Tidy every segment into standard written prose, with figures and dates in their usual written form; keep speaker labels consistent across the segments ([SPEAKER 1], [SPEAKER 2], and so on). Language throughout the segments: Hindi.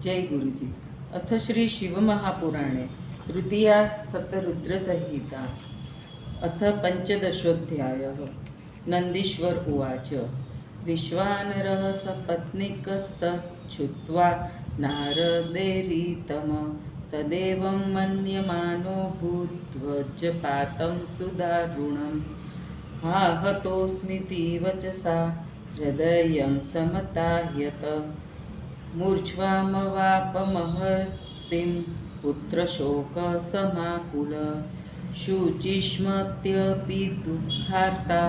[SPEAKER 1] जय गुरुजी। अथ श्री शिवमहापुराणे तृतीया सतरुद्रसंहिता अथ पंचदशोऽध्यायः। नन्दीश्वर उवाच। विश्वानरः सपत्नीकस्तच्छ्रुत्वा नारदेरितं तदेवं मन्यमानो भूद्वज्रपातं सुदारुणं हा हतोऽस्मीति वचसा हृदयं समताह्यत मूर्ध्वामवापमहतिं पुत्रशोकसमाकुल शुचिष्मत्यपि दुःखार्ता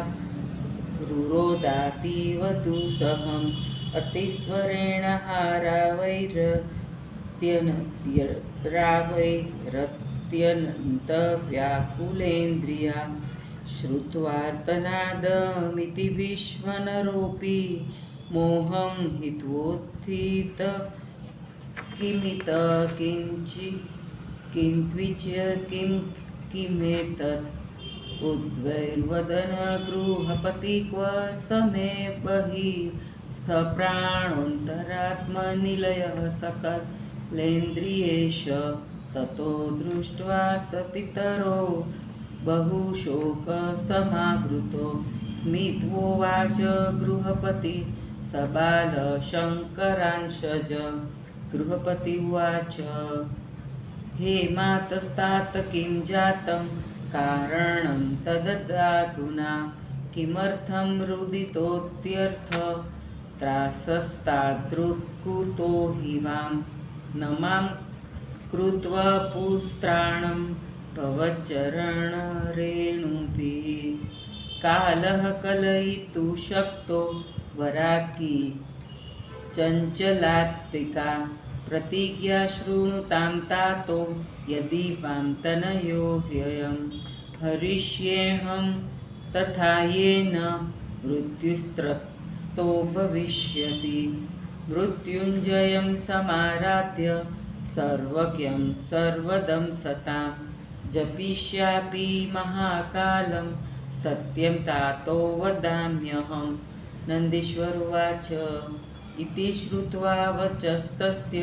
[SPEAKER 1] रुरोदातीव दुःसहम् अतिस्वरेण रावैरत्यन्तव्याकुलेन्द्रिया श्रुत्वार्तनादमिति विश्वनरोऽपि मोहं हित्वोत्थित किमित किंत्विच किमेतत् उद्वैर्वदन गृहपति क्व समे बहिस्थप्राणोऽन्तरात्मनिलयः सकलेन्द्रियेश ततो दृष्ट्वा स पितरो बहुशोकसमावृतो स्मित्वोवाच गृहपति सबालशङ्करांशज। गृहपति उवाच। हे मातस्तात किं जातं कारणं तददातुना किमर्थं रुदितोऽत्यर्थ त्रासस्तादृक्कुतो हि वां न मां कृत्वा पुस्त्राणं भवच्चरणरेणुभिः कालः कलयितुं शक्तो वराकी चञ्चलात्मिका प्रतिज्ञा शृणुतां तातो यदि वां तनयो ह्ययं हरिष्येऽहं तथा येन मृत्युस्त्रस्तो भविष्यति मृत्युञ्जयं समाराध्य सर्वज्ञं सर्वदं सतां जपिष्यापि महाकालं सत्यं तातो वदाम्यहम्। नन्दीश्वर उवाच। इति श्रुत्वा वचस्तस्य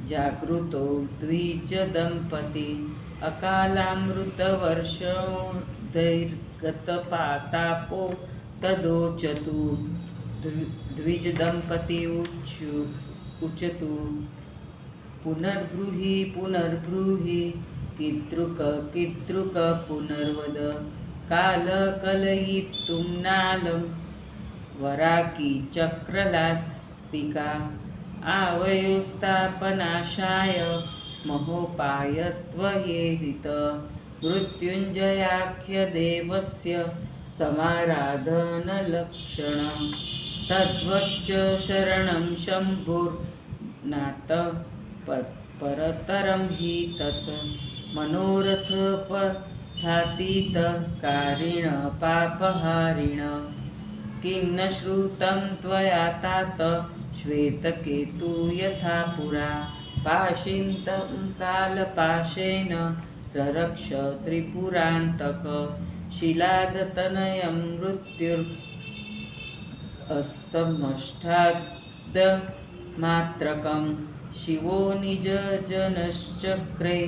[SPEAKER 1] जागृतो द्विजदम्पती अकालामृतवर्षोदैर्गतपातापो तदोचतु द्विजदम्पती उचतु पुनर्ब्रूहि पुनर्ब्रूहि कीदृक पुनर्वद कालकलयितुं नालं वराकी चक्रलास्तिका आवयोस्तापनाशाय महोपायस्त्वयेरित मृत्युञ्जयाख्यदेवस्य समाराधनलक्षणं तद्वच्च शरणं शम्भुर्नाथ परतरं हि तत् मनोरथपथातीत कारिण पापहारिण किं न श्रुतं त्वया तात श्वेतकेतु यथा पुरा पाशिन्तं कालपाशेन ररक्ष त्रिपुरान्तक शिलादतनयं मृत्युर्स्तमष्टाद्मात्रकं शिवो निजजनश्चक्रे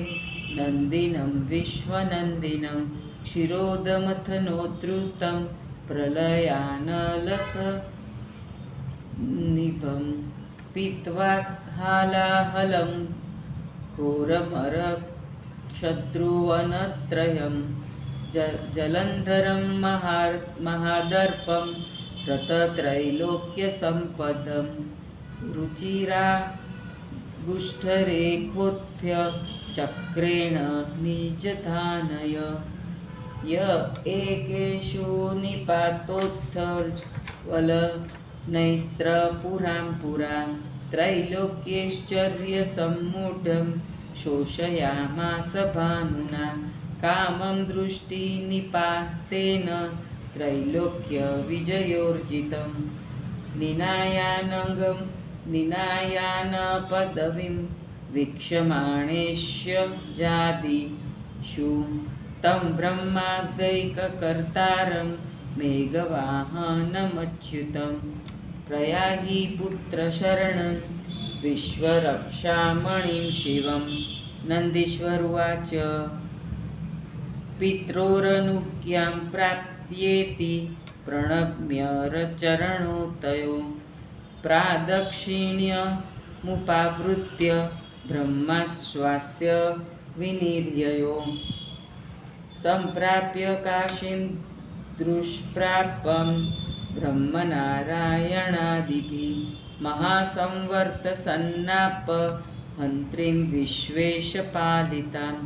[SPEAKER 1] नन्दिनं विश्वनन्दिनं क्षीरोदमथनोद्धृतं प्रलयानलसनिभं पीत्वा हालाहलं घोरमरक्षद्रुवनत्रयं जलन्धरं महादर्पं रतत्रैलोक्यसम्पदं रुचिरागुष्ठरेखोत्थ्य चक्रेण निजधानय य एकेषु निपातोत्थवलनैस्त्रपुरां पुरा त्रैलोक्यैश्चर्यसम्मूढं शोषयामास भानुना कामं दृष्टिनिपातेन त्रैलोक्यविजयोर्जितं निनायानपदवीं वीक्षमाणेष्य जादिषु तं ब्रह्माद्यैककर्तारं मेघवाहनमच्युतं प्रयाहि पुत्रशरणं विश्वरक्षामणिं शिवं। नन्दीश्वर उवाच पित्रोरनुज्ञां प्राप्येति प्रणम्य चरणोतयो प्रादक्षिण्यमुपावृत्य ब्रह्माश्वास्य विनिर्ययो सम्प्राप्य काशीं दुष्प्रापं ब्रह्मनारायणादिभिः महासंवर्तसन्नापहन्त्रीं विश्वेशपालितां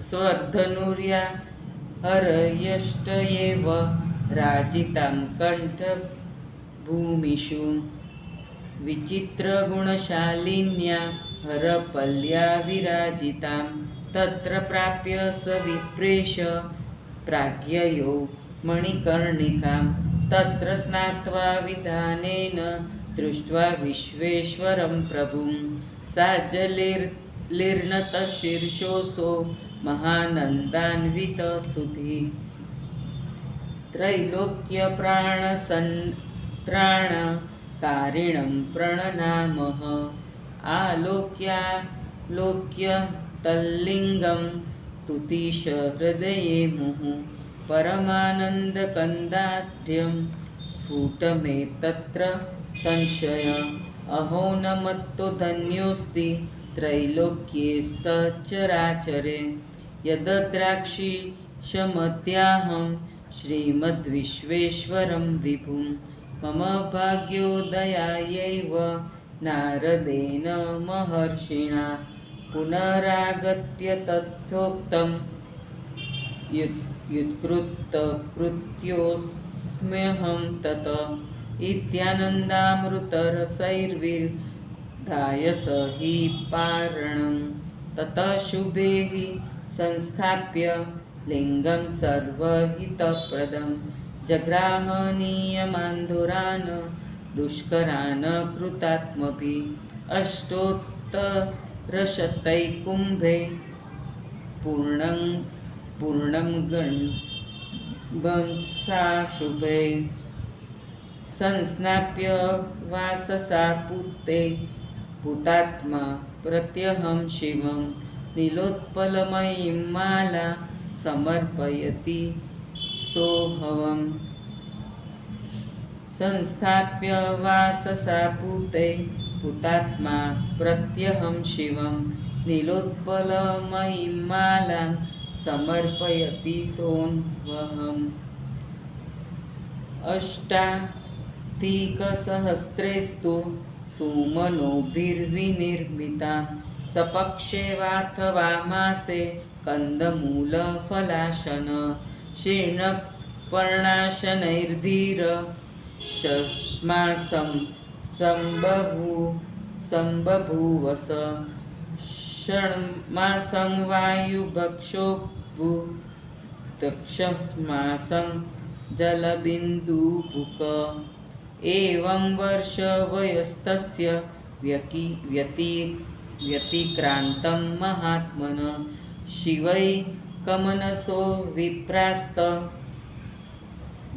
[SPEAKER 1] स्वर्धनुर्या हरयष्टयेव राजितां कण्ठभूमिषु विचित्रगुणशालिन्या हरपल्या विराजितां तत्र प्राप्य स विप्रेश प्राज्ञयो मणिकर्णिकां तत्र स्नात्वा विधानेन दृष्ट्वा विश्वेश्वरं प्रभुं साज्जलिर्नतशीर्षोऽसो महानन्दान्वितसुधिः त्रैलोक्यप्राणसन्त्राणकारिणं प्रणनामः आलोक्य तल्लिङ्गं तुतिश हृदये मुहुः परमानन्दकन्दाढ्यं स्फुटमेतत्र संशय अहो न मत्तो धन्योऽस्ति त्रैलोक्ये सचराचरे यदद्राक्षीशमद्याहं श्रीमद्विश्वेश्वरं विभुं मम भाग्योदयायैव नारदेन महर्षिणा पुनरागत्य तथोक्तं युत्कृतकृत्योऽस्म्यहं तत इत्यानन्दामृतरसैर्विधाय स हि पारणं ततः शुभे हि संस्थाप्य लिङ्गं सर्वहितप्रदं जग्राहनीयमान्धुरान् दुष्करान् कृतात्मभिः अष्टोत्तरशतैकुम्भे पूर्णं गण्डंसाशुभे संस्नाप्य वाससा पुते पुतात्मा प्रत्यहं शिवं नीलोत्पलमयीं माला समर्पयति सोऽहम् संस्थाप्य वाससा पुते पुतात्मा प्रत्यहं शिवं नीलोत्पलमयीं मालां समर्पयति सोऽहम् अष्टाधिकसहस्रेस्तु सुमनोभिर्विनिर्मिता सपक्षे वाथवा मासे कन्दमूलफलाशन शीर्णपर्णाशनैर्धीर शस्मासं सम्बभूवस षण्मासं वायुभक्षोभुतक्षमासं जलबिन्दुभुक एवं वर्षवयस्तस्य व्यतिक्रान्तं महात्मनः शिवैकमनसो विप्रास्त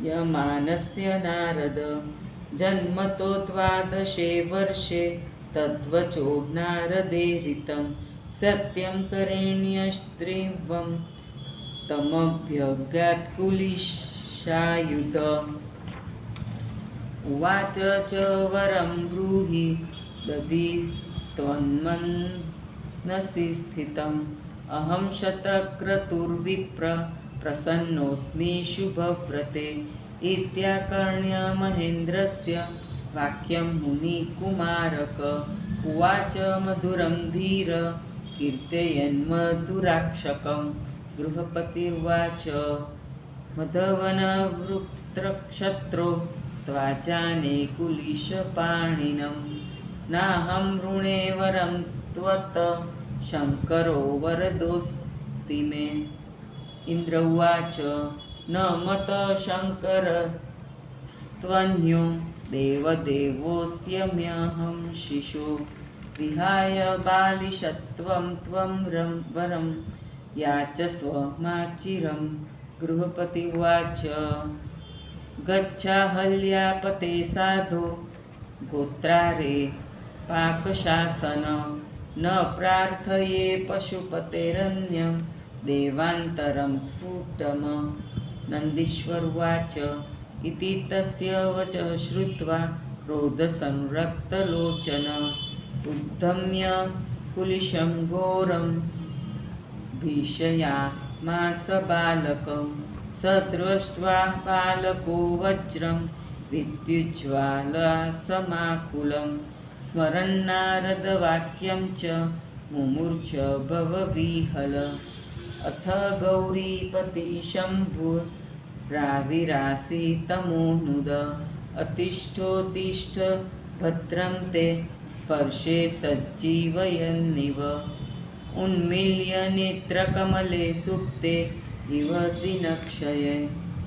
[SPEAKER 1] यमानस्य नारद जन्मतो द्वादशे वर्षे तद्वचो नारदेरितं सत्यं करेण्यस्त्रीवं तमभ्यगात्कुलिशायुध उवाच च वरं ब्रूहि दधि त्वन्मनसि स्थितम् अहं शतक्रतुर्विप्र प्रसन्नोऽस्मि शुभव्रते इत्याकर्ण्य महेन्द्रस्य वाक्यं मुनिकुमारक उवाच मधुरं धीर कीर्तयन्मधुराक्षकं गृहपतिर्वाच मधवनवृत्रक्षत्रो त्वाजाने कुलिशपाणिनं नाहं ऋणे वरं त्वत् शङ्करो वरदोऽस्ति मे इन्द्र उवाच न मत शङ्करस्त्वन्यो देवदेवोऽस्म्यहं शिशो विहाय बालिशत्वं त्वं वरं याचस्व माचिरं गृहपति उवाच गच्छाहल्यापते साधो गोत्रारे पाकशासन न प्रार्थये पशुपतेरन्य देवान्तरं स्फुटम। नन्दीश्वरुवाच इति तस्य वचः श्रुत्वा क्रोधसंरक्तलोचन उद्धम्य कुलिशं घोरं भीषयामास बालकं। स दृष्ट्वा बालको वज्रं विद्युज्ज्वालासमाकुलं स्मरन्नारदवाक्यं च मुमूर्छ भवविह्वल। अथ गौरीपति शम्भुराविरासीतमोनुद अतिष्ठोत्तिष्ठ भद्रं ते स्पर्शे सज्जीवयन्निव। उन्मील्य नेत्रकमले सुप्ते इव दिनक्षये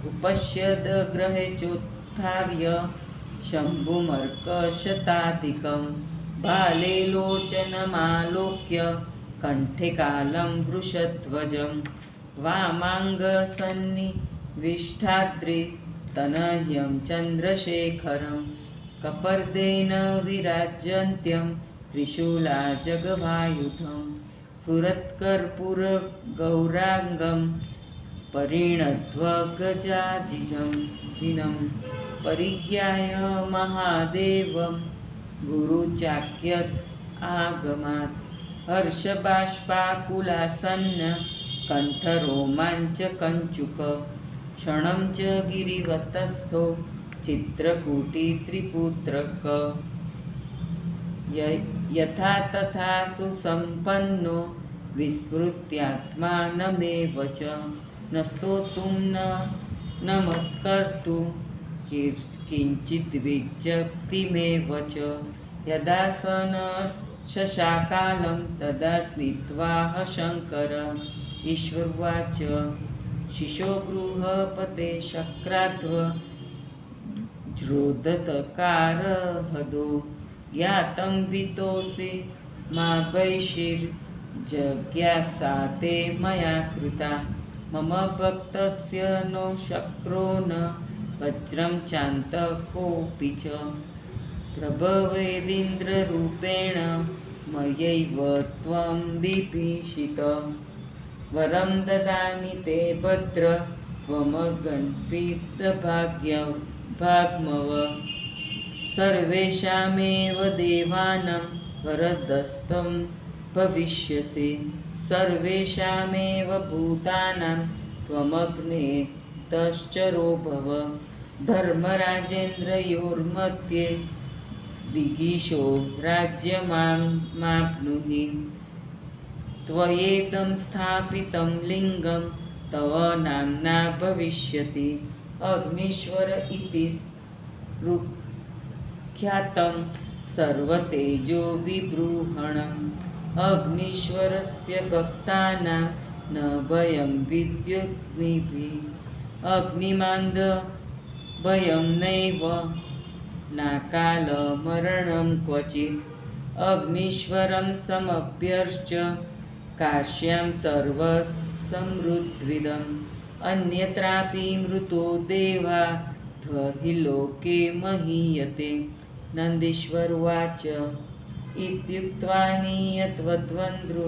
[SPEAKER 1] उपश्यद्ग्रहे चोत्थार्य शम्भुमर्कशताधिकं। बाले लोचनमालोक्य कण्ठे कालं वृषध्वजं वामाङ्गसन्निविष्टाद्रि तनह्यं चन्द्रशेखरं कपर्देन विराजन्त्यं त्रिशूला जगवायुधं सुरत्कर्पूरगौराङ्गं परिणध्वगजाजिनं परिज्ञाय महादेवं गुरुचाक्यत् आगमात् हर्षबाष्पाकुलासन्न कण्ठरोमाञ्चकञ्चुक क्षणं च गिरिवतस्थो चित्रकूटित्रिपुत्रक यथा तथा सुसम्पन्नो विस्मृत्यात्मानमेव च न स्तोतुं न नमस्कर्तुं किञ्चित् विज्ञप्तिमेव च। यदा स न शशाकालं तदा स्मित्वाह शङ्कर। ईश्वरुवाच शिशो गृहपते शक्राध्व ज्रोदतकारहदो यातं वितोऽसि मा वैशिर्जज्ञासा ते मया कृता। मम भक्तस्य नो शक्रो न वज्रं चान्तकोऽपि च प्रभवेदिन्द्ररूपेण मयैव त्वं विभीषित। वरं ददामि ते भद्र त्वमगणितभाग्मव। सर्वेषामेव देवानां वरदस्तं भविष्यसि सर्वेषामेव भूतानां त्वमग्नेतश्चरो भव। धर्मराजेन्द्रयोर्मध्ये दिगीशो राज्यमाप्नुहि त्वयेदं स्थापितं लिङ्गं तव नाम्ना भविष्यति। अग्नीश्वर इति ख्यातं सर्वतेजो विबृहणम्। अग्नीश्वरस्य भक्तानां न भयं विद्युग्निभिः अग्निमान्द भयं नैव नाकालमरणं क्वचित्। अग्नीश्वरं समभ्यर्च्य काश्यां सर्वसमृद्विदम् अन्यत्रापि मृतो देवा हि लोके महीयते। नन्दीश्वरुवाच इत्युक्त्वा नियतवद्वन्द्रु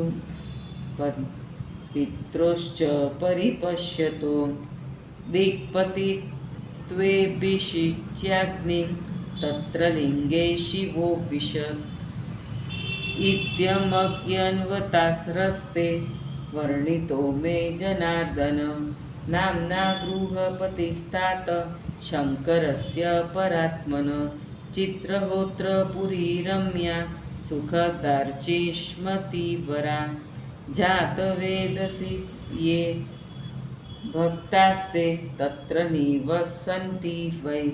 [SPEAKER 1] पित्रोश्च परिपश्यतो दिक्पतित्वेऽभिषिच्याग्निं तत्र लिङ्गे शिवो विशत्। इत्यमज्ञन्वतास्रस्ते वर्णितो मे जनार्दन। नाम्ना गृहपतिस्तात शङ्करस्य परात्मन। चित्रहोत्रपुरी रम्या सुखदार्चिष्मतीवरा। जातवेदसि ये भक्तास्ते तत्र निवसन्ति वै।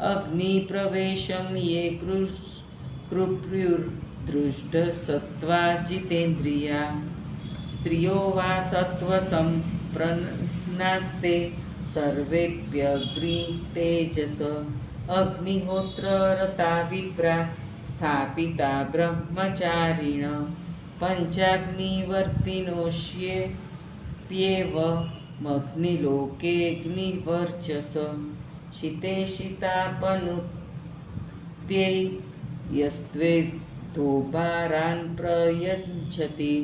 [SPEAKER 1] अग्निप्रवेशं ये कृप्युर्दृष्टसत्त्वा जितेन्द्रिया। स्त्रियो वा सत्त्वसम्प्रन्नास्ते सर्वेऽप्यग्नितेजस। अग्निहोत्ररता विप्रा स्थापिता ब्रह्मचारिण। पञ्चाग्निवर्तिनोष्येप्येव मग्निलोकेऽग्निवर्चस। शीते शीतापनुत्तापे प्रत्यय यस्त्वेद्धोभारान् प्रयच्छति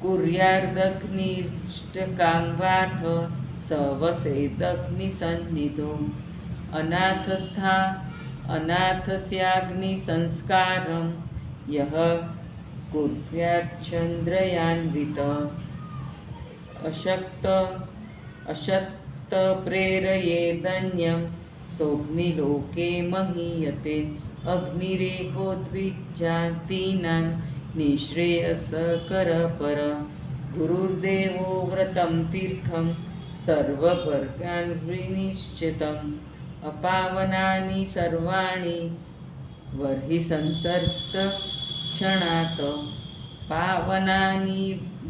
[SPEAKER 1] कुर्यादग्निष्टकां वाथ स वसेदग्निसन्निधो अनाथस्याग्निसंस्कारं यः कुर्याच्चन्द्रयान्वित अशक्त प्रेरयेदन्यं सोऽग्निलोके महीयते अग्निरेको द्विजातीनां निःश्रेयसकर गुरुर्देवो व्रतं तीर्थं सर्ववर्गान् विनिश्चितम् अपावनानि सर्वाणि वर्हि संसर्ग क्षणात् पावनानि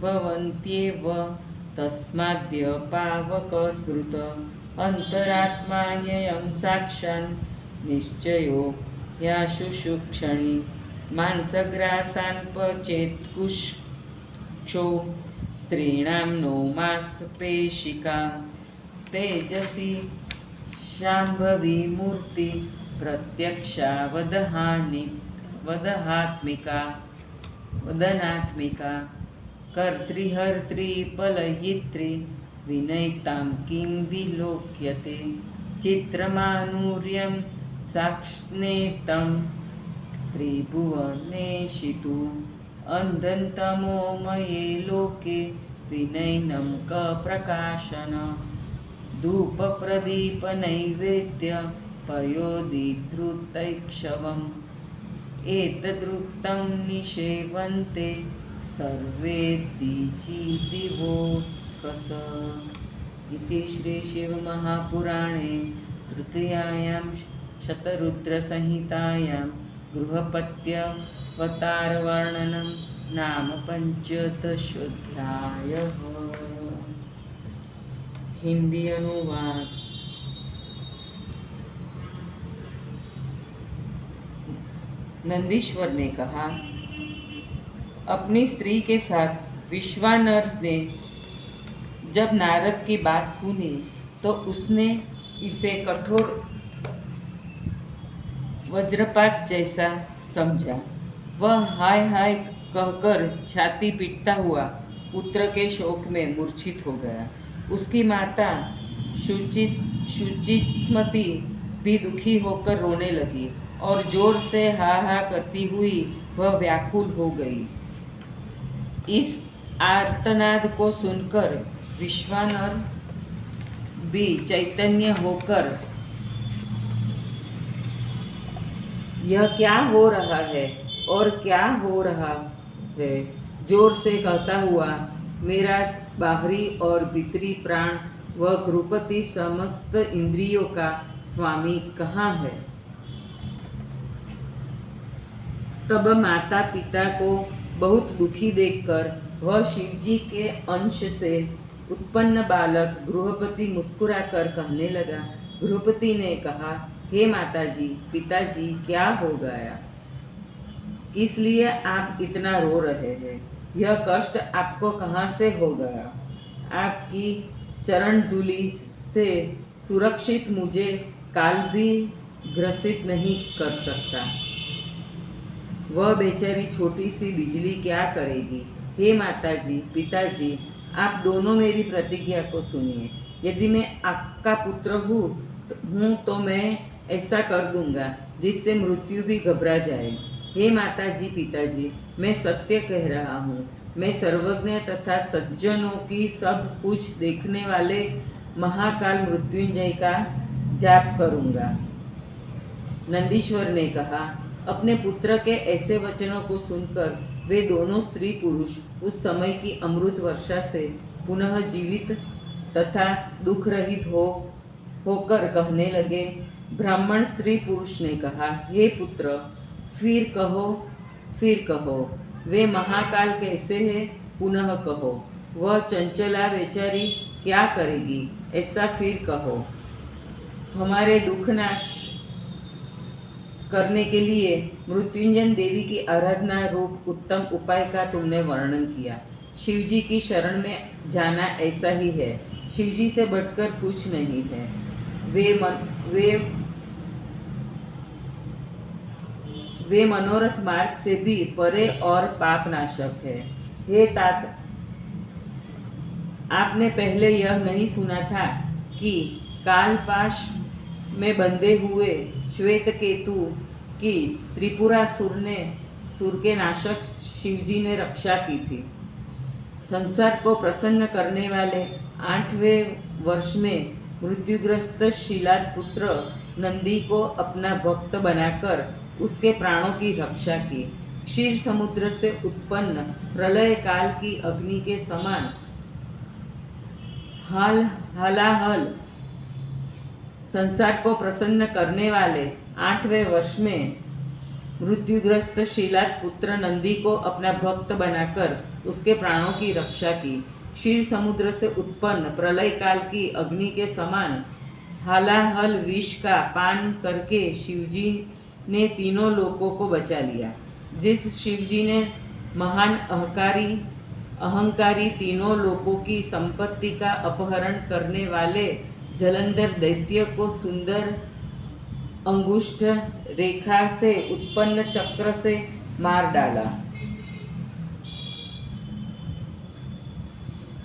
[SPEAKER 1] भवन्त्येव तस्माद्य पावकस्मृत अंतरात्मायं साक्षान् निश्चयो याशुषुक्षणि मांसग्रासान् पचेत्कुक्षो स्त्रीणां नो मांसपेशिकां तेजसी शाम्भवी मूर्ति प्रत्यक्षा वदनात्मिका कर्तृहर्त्री फलयित्री विनयितां किं विलोक्यते चित्रमानुर्यं साक्ष्णेतं त्रिभुवनेशितु अंधन्तमोमये लोके विनयनं कप्रकाशन धूपप्रदीपनैवेद्य पयोदिधृतैक्षवम् एतदृक्तं निषेवन्ते सर्वे दिवोकस इति श्रीशिवमहापुराणे तृतीयायां शतरुद्रसंहितायां गृहपत्यवतारवर्णनं नाम पंचदशोऽध्यायः। हिंदी अनुवाद। नंदीश्वर ने कहा, अपनी स्त्री के साथ विश्वानर ने जब नारद की बात सुनी तो उसने इसे कठोर वज्रपात जैसा समझा। वह हाय हाय कहकर छाती पीटता हुआ पुत्र के शोक में मूर्छित हो गया। उसकी माता शुचिस्मती भी दुखी होकर रोने लगी और जोर से हा हा करती हुई वह व्याकुल हो गई। इस आर्तनाद को सुनकर विश्वानर भी चैतन्य होकर यह क्या हो रहा है और क्या हो रहा है जोर से कहता हुआ, मेरा बाहरी और भीतरी प्राण व गृहपति समस्त इंद्रियों का स्वामी कहाँ है। तब माता पिता को बहुत दुखी देखकर वह शिवजी के अंश से उत्पन्न बालक गृहपति मुस्कुराकर कहने लगा। गृहपति ने कहा, हे माताजी पिताजी, क्या हो गया? किस लिए आप इतना रो रहे हैं? यह कष्ट आपको कहाँ से हो गया? आपकी चरण धूलि से सुरक्षित मुझे काल भी ग्रसित नहीं कर सकता। वह बेचारी छोटी सी बिजली क्या करेगी? हे माताजी पिताजी, आप दोनों मेरी प्रतिज्ञा को सुनिए। यदि मैं आपका पुत्र हूँ तो मैं ऐसा कर दूंगा जिससे मृत्यु भी घबरा जाए। हे माताजी पिताजी, मैं सत्य कह रहा हूँ। मैं सर्वज्ञ तथा सज्जनों की सब कुछ देखने वाले महाकाल मृत्युंजय का जाप करूँगा। नंदीश्वर ने कहा, अपने पुत्र के ऐसे वचनों को सुनकर वे दोनों स्त्री पुरुष उस समय की अमृत वर्षा से पुनः जीवित तथा दुख रहित होकर कहने लगे। ब्राह्मण स्त्री पुरुष ने कहा, हे पुत्र, फिर कहो, वे महाकाल कैसे हैं? पुनः कहो, वह चंचला बेचारी क्या करेगी? ऐसा फिर कहो। हमारे दुख नाश करने के लिए मृत्युंजय देवी की आराधना रूप उत्तम उपाय का तुमने वर्णन किया। शिवजी की शरण में जाना ऐसा ही है। शिवजी से बढ़कर कुछ नहीं है। वे मनोरथ मार्ग से भी परे और पापनाशक है। हे तात, आपने पहले यह नहीं सुना था कि कालपाश में बंधे हुए श्वेत केतु की त्रिपुरासुर के नाशक शिवजी ने रक्षा की थी। संसार को प्रसन्न करने वाले 8वें वर्ष में मृत्युग्रस्त शीलाद पुत्र नंदी को अपना भक्त बनाकर उसके प्राणों की रक्षा की। क्षीर समुद्र से उत्पन्न प्रलय काल की अग्नि के समान हलाहल संसार को प्रसन्न करने वाले 8वें वर्ष में मृत्युग्रस्त शीलाद पुत्र नंदी को अपना भक्त बनाकर उसके प्राणों की रक्षा की। क्षीर समुद्र से उत्पन्न प्रलय काल की अग्नि के समान हालाहल विष का पान करके शिवजी ने तीनों लोकों को बचा लिया। जिस शिवजी ने महान अहंकारी तीनों लोकों की संपत्ति का अपहरण करने वाले जलंधर दैत्य को सुंदर अंगुष्ठ रेखा से उत्पन्न चक्र से मार डाला,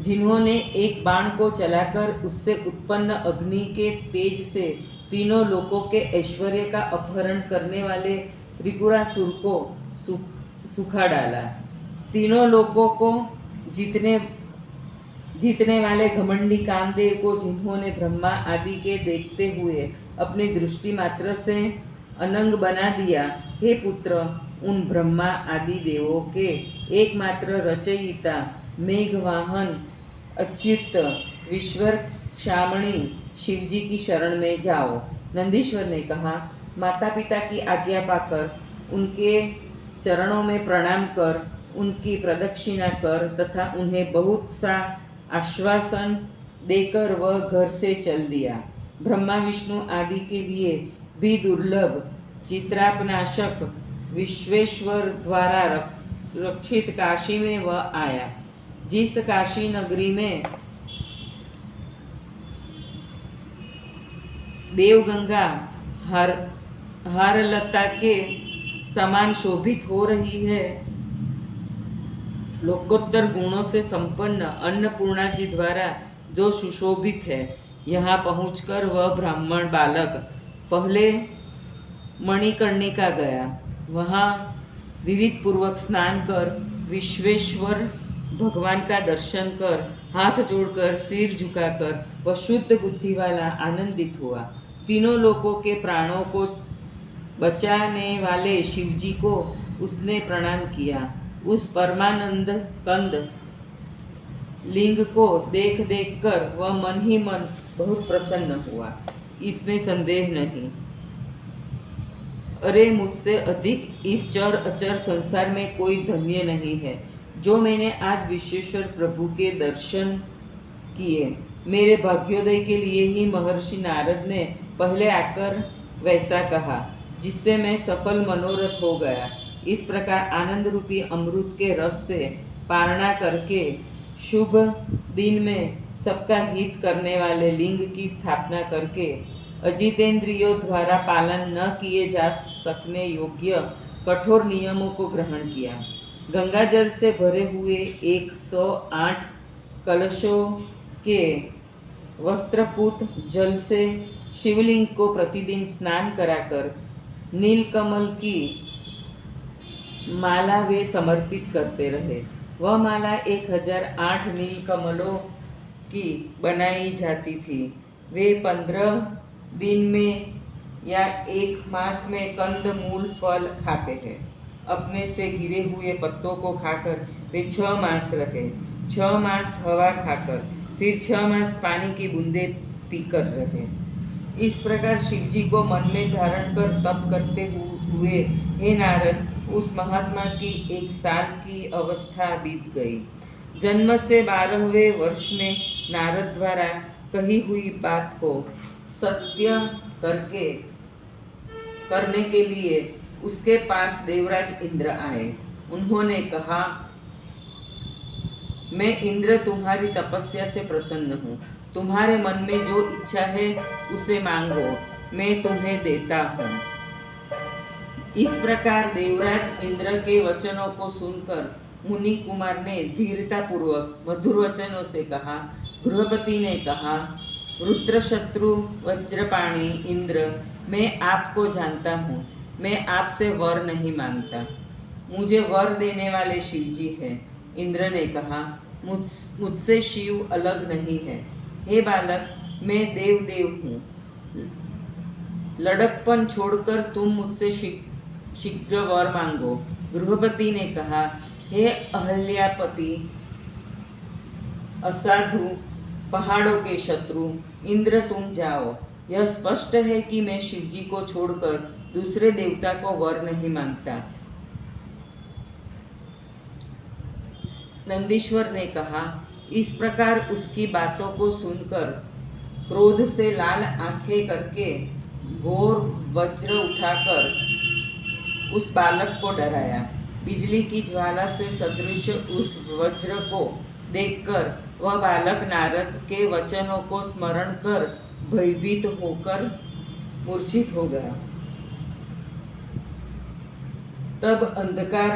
[SPEAKER 1] जिन्होंने एक बाण को चलाकर उससे उत्पन्न अग्नि के तेज से तीनों लोकों के ऐश्वर्य का अपहरण करने वाले त्रिपुरासुर को सुखा डाला। तीनों लोकों को जीतने वाले घमंडी कामदेव को, जिन्होंने ब्रह्मा आदि के देखते हुए अपनी दृष्टि मात्र से अनंग बना दिया, हे पुत्र, उन ब्रह्मा आदि देवों के एकमात्र रचयिता मेघवाहन अच्युत विश्वर क्षामणी शिवजी की शरण में जाओ। नंदीश्वर ने कहा, माता पिता की आज्ञा पाकर उनके चरणों में प्रणाम कर, उनकी प्रदक्षिणा कर तथा उन्हें बहुत सा आश्वासन देकर वह घर से चल दिया। ब्रह्मा विष्णु आदि के लिए भी दुर्लभ चित्रापनाशक विश्वेश्वर द्वारा रक्षित काशी में वह आया। जिस काशी नगरी में देवगंगा हारलता के समान शोभित हो रही है, लोकोत्तर गुणों से संपन्न अन्नपूर्णा जी द्वारा जो सुशोभित है, यहाँ पहुंचकर वह ब्राह्मण बालक पहले मणिकर्णिका गया। वहाँ विविध पूर्वक स्नान कर विश्वेश्वर भगवान का दर्शन कर हाथ जोड़कर सिर झुकाकर वह शुद्ध बुद्धि वाला आनंदित हुआ। तीनों लोकों के प्राणों को बचाने वाले शिवजी को उसने प्रणाम किया। उस परमानंद कंद लिंग को देख देख कर वह मन ही मन बहुत प्रसन्न हुआ, इसमें संदेह नहीं। अरे, मुझसे अधिक इस चर अचर संसार में कोई धन्य नहीं है जो मैंने आज विश्वेश्वर प्रभु के दर्शन किए। मेरे भाग्योदय के लिए ही महर्षि नारद ने पहले आकर वैसा कहा, जिससे मैं सफल मनोरथ हो गया। इस प्रकार आनंद रूपी अमृत के रस से पारणा करके शुभ दिन में सबका हित करने वाले लिंग की स्थापना करके अजितेंद्रियों द्वारा पालन न किए जा सकने योग्य कठोर नियमों को ग्रहण किया। गंगा जल से भरे हुए 108 कलशों के वस्त्रपूत जल से शिवलिंग को प्रतिदिन स्नान कराकर नीलकमल की माला वे समर्पित करते रहे। वह माला 1008 नीलकमलों की बनाई जाती थी। वे 15 दिन में या 1 मास में कंद मूल फल खाते हैं। अपने से गिरे हुए पत्तों को खाकर वे 6 मास रहे। 6 मास हवा खाकर, फिर 6 मास पानी की बूंदें पीकर रहे। इस प्रकार शिवजी को मन में धारण कर तप करते हुए हे नारद, उस महात्मा की 1 साल की अवस्था बीत गई। जन्म से 12वें वर्ष में नारद द्वारा कही हुई बात को सत्य करने के लिए उसके पास देवराज इंद्र आए। उन्होंने कहा, मैं इंद्र तुम्हारी तपस्या से प्रसन्न हूँ। तुम्हारे मन में जो इच्छा है उसे मांगो, मैं तुम्हें देता हूँ। इस प्रकार देवराज इंद्र के वचनों को सुनकर मुनि कुमार ने धीरता पूर्वक मधुर वचनों से कहा। गृहपति ने कहा, रुद्रशत्रु वज्रपाणी इंद्र, मैं आपको जानता हूँ। मैं आपसे वर नहीं मांगता, मुझे वर देने वाले शिव जी हैं। इंद्र ने कहा, मुझसे शिव अलग नहीं है। हे बालक, मैं देव हूँ। लड़कपन छोड़कर तुम मुझसे शीघ्र वर मांगो। गृहपति ने कहा, हे अहल्यापति, असाधु पहाड़ों के शत्रु इंद्र, तुम जाओ। यह स्पष्ट है कि मैं शिवजी को छोड़कर दूसरे देवता को वर नहीं मांगता। नंदीश्वर ने कहा। इस प्रकार उसकी बातों को सुनकर क्रोध से लाल आंखें करके घोर वज्र उठाकर उस बालक को डराया। बिजली की ज्वाला से सदृश उस वज्र को देखकर वह बालक नारद के वचनों को स्मरण कर भयभीत होकर मूर्छित हो गया। तब अंधकार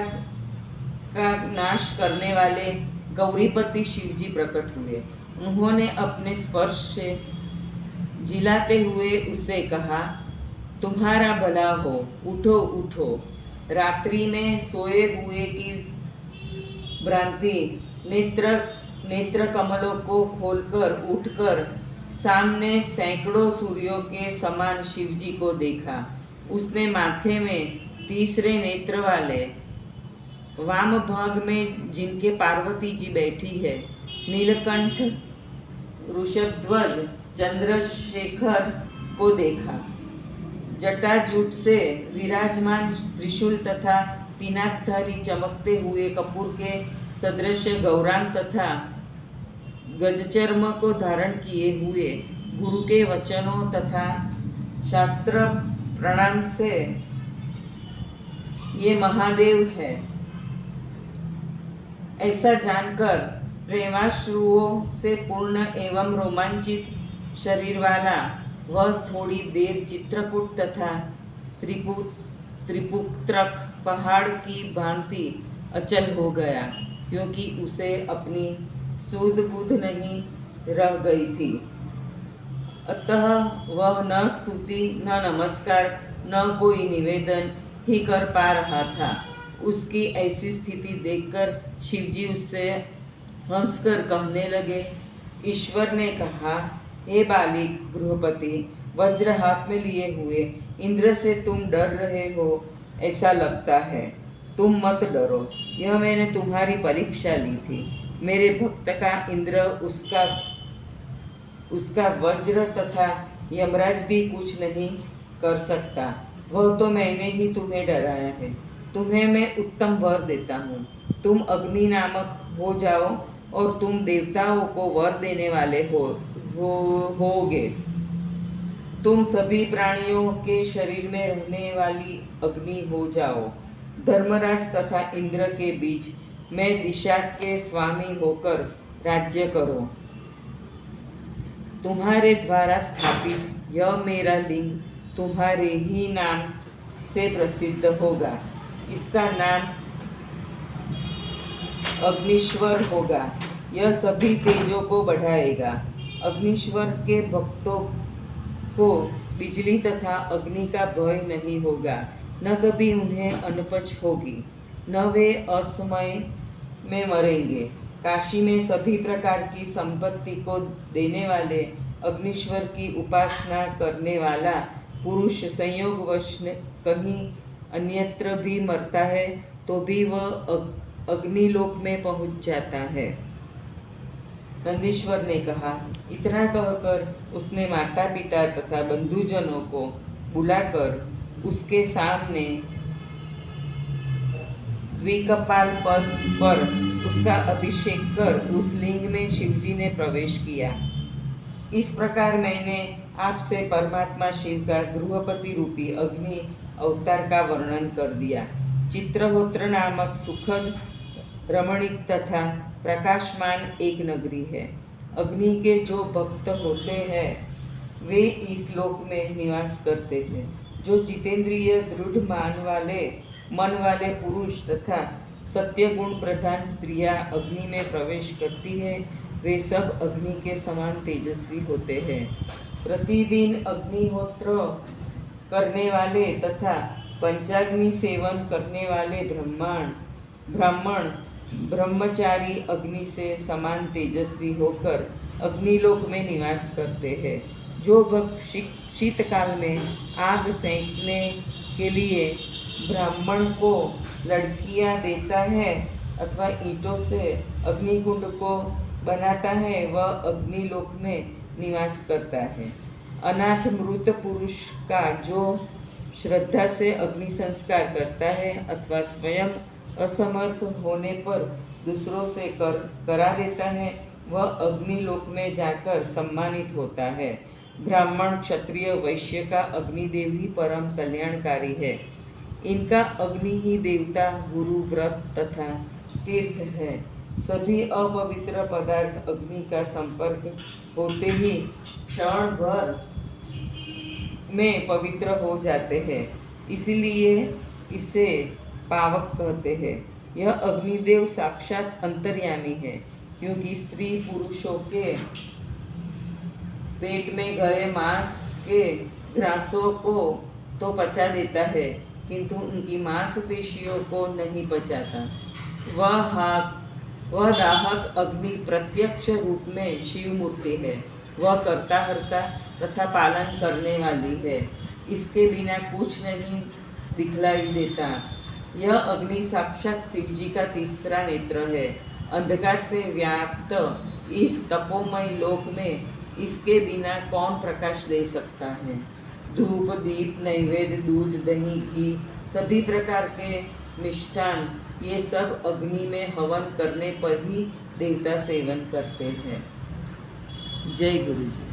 [SPEAKER 1] का नाश करने वाले गौरीपति शिवजी प्रकट हुए। उन्होंने अपने स्पर्श से जिलाते हुए उससे कहा, तुम्हारा भला हो, उठो उठो। रात्रि में सोए हुए की भ्रांति नेत्र कमलों को खोलकर उठकर सामने सैकड़ों सूर्यों के समान शिवजी को देखा। उसने माथे में तीसरे नेत्र वाले वाम भाग में जिनके पार्वती जी बैठी है, नीलकंठ वृषध्वज चंद्रशेखर को देखा। जटाजूट से विराजमान त्रिशूल तथा पिनाकधारी चमकते हुए कपूर के सदृश गौरांग तथा गजचर्म को धारण किए हुए गुरु के वचनों तथा शास्त्र प्रणाम से ये महादेव है, ऐसा जानकर प्रेमाश्रुओं से पूर्ण एवं रोमांचित शरीर वाला वह थोड़ी देर चित्रकूट तथा त्रिपुत्रक पहाड़ की भांति अचल हो गया, क्योंकि उसे अपनी सूध बुध नहीं रह गई थी। अतः वह न स्तुति न नमस्कार न कोई निवेदन ही कर पा रहा था। उसकी ऐसी स्थिति देखकर शिवजी उससे हंसकर कहने लगे। ईश्वर ने कहा, हे बालिक गृहपति, वज्र हाथ में लिए हुए इंद्र से तुम डर रहे हो ऐसा लगता है। तुम मत डरो, यह मैंने तुम्हारी परीक्षा ली थी। मेरे भक्त का इंद्र, उसका वज्र तथा यमराज भी कुछ नहीं कर सकता। वह तो मैंने ही तुम्हें डराया है। तुम्हें मैं उत्तम वर देता हूँ। तुम अग्नि नामक हो जाओ और तुम देवताओं को वर देने वाले होगे। तुम सभी प्राणियों के शरीर में रहने वाली अग्नि हो जाओ। धर्मराज तथा इंद्र के बीच मैं दिशा के स्वामी होकर राज्य करो। तुम्हारे द्वारा स्थापित यह मेरा लिंग तुम्हारे ही नाम से प्रसिद्ध होगा। इसका नाम अग्निश्वर होगा। यह सभी तेजों को बढ़ाएगा। अग्निश्वर के भक्तों को बिजली तथा अग्नि का भय नहीं होगा, न कभी उन्हें अनपच होगी, न वे असमय में मरेंगे। काशी में सभी प्रकार की संपत्ति को देने वाले अग्निश्वर की उपासना करने वाला पुरुष संयोगवश कहीं अन्यत्र भी मरता है तो भी वह अग्निलोक में पहुंच जाता है। नंदीश्वर ने कहा। इतना कहकर उसने माता पिता तथा बंधुजनों को बुलाकर उसके सामने द्विकपाल पद पर उसका अभिषेक कर उस लिंग में शिवजी ने प्रवेश किया। इस प्रकार मैंने आपसे परमात्मा शिव का गृहपति रूपी अग्नि अवतार का वर्णन कर दिया। चित्रहोत्र नामक सुखद रमणीक तथा प्रकाशमान एक नगरी है। अग्नि के जो भक्त होते हैं वे इस लोक में निवास करते हैं। जो जितेंद्रिय दृढ़ मन वाले पुरुष तथा सत्य गुण प्रधान स्त्रियां अग्नि में प्रवेश करती है, वे सब अग्नि के समान तेजस्वी होते हैं। प्रतिदिन अग्निहोत्र करने वाले तथा पंचाग्नि सेवन करने वाले ब्राह्मण ब्रह्मचारी अग्नि से समान तेजस्वी होकर अग्निलोक में निवास करते हैं। जो भक्त शीतकाल में आग सेंकने के लिए ब्राह्मण को लड़कियां देता है अथवा ईंटों से अग्निकुंड को बनाता है, वह अग्निलोक में निवास करता है। अनाथ मृत पुरुष का जो श्रद्धा से अग्नि संस्कार करता है अथवा स्वयं असमर्थ होने पर दूसरों से करा देता है, वह अग्निलोक में जाकर सम्मानित होता है। ब्राह्मण क्षत्रिय वैश्य का अग्निदेव ही परम कल्याणकारी है। इनका अग्नि ही देवता, गुरु, व्रत तथा तीर्थ है। सभी अपवित्र पदार्थ अग्नि का संपर्क होते ही क्षण भर में पवित्र हो जाते हैं, इसलिए इसे पावक कहते हैं। यह अग्निदेव साक्षात अंतर्यामी है, क्योंकि स्त्री पुरुषों के पेट में गए मांस के ग्रासों को तो पचा देता है, किंतु उनकी मांसपेशियों को नहीं पचाता। वह दाहक अग्नि प्रत्यक्ष रूप में शिव मूर्ति है। वह कर्ता हर्ता तथा पालन करने वाली है। इसके बिना कुछ नहीं दिखलाई देता। यह अग्नि साक्षात शिवजी का तीसरा नेत्र है। अंधकार से व्याप्त इस तपोमय लोक में इसके बिना कौन प्रकाश दे सकता है। धूप, दीप, नैवेद्य, दूध, दही, घी, सभी प्रकार के मिष्टान, ये सब अग्नि में हवन करने पर ही देवता सेवन करते हैं। जय गुरु जी।